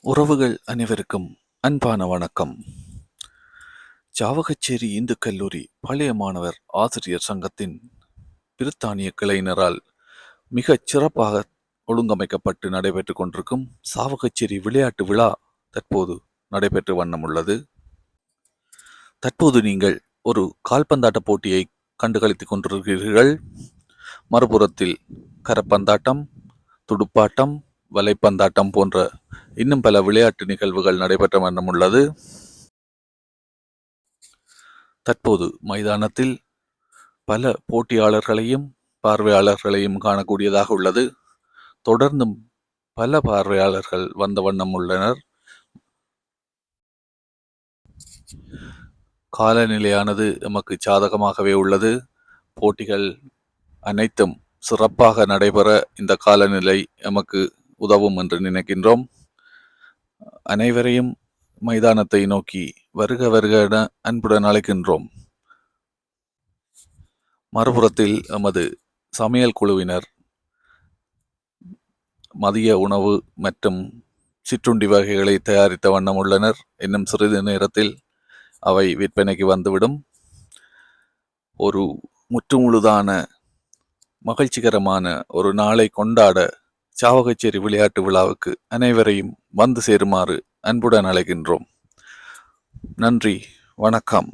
உறவுகள் அனைவருக்கும் அன்பான வணக்கம். சாவகச்சேரி இந்து கல்லூரி பழைய மாணவர் ஆசிரியர் சங்கத்தின் பிரித்தானிய கிளையினரால் மிகச் சிறப்பாக ஒழுங்கமைக்கப்பட்டு நடைபெற்றுக் கொண்டிருக்கும் சாவகச்சேரி விளையாட்டு விழா தற்போது நடைபெற்று வண்ணம் உள்ளது. தற்போது நீங்கள் ஒரு கால்பந்தாட்ட போட்டியை கண்டுகளித்துக் கொண்டிருக்கிறீர்கள். மறுபுறத்தில் கரப்பந்தாட்டம், துடுப்பாட்டம், வலைப்பந்தாட்டம் போன்ற இன்னும் பல விளையாட்டு நிகழ்வுகள் நடைபெற்ற வண்ணம் உள்ளது. தற்போது மைதானத்தில் பல போட்டியாளர்களையும் பார்வையாளர்களையும் காணக்கூடியதாக உள்ளது. தொடர்ந்தும் பல பார்வையாளர்கள் வந்த வண்ணம் உள்ளனர். காலநிலையானது எமக்கு சாதகமாகவே உள்ளது. போட்டிகள் அனைத்தும் சிறப்பாக நடைபெற இந்த காலநிலை எமக்கு உதவும் என்று நினைக்கின்றோம். அனைவரையும் மைதானத்தை நோக்கி வருக வருக என அன்புடன் அழைக்கின்றோம். மறுபுறத்தில் எமது சமையல் குழுவினர் மதிய உணவு மற்றும் சிற்றுண்டி வகைகளை தயாரித்த வண்ணம் உள்ளனர். இன்னும் சிறிது நேரத்தில் அவை விற்பனைக்கு வந்துவிடும். ஒரு முற்றுமுழுதான மகிழ்ச்சிகரமான ஒரு நாளை கொண்டாட சாவகச்சேரி விளையாட்டு விழாவுக்கு அனைவரையும் வந்து சேருமாறு அன்புடன் அழைக்கின்றோம். நன்றி, வணக்கம்.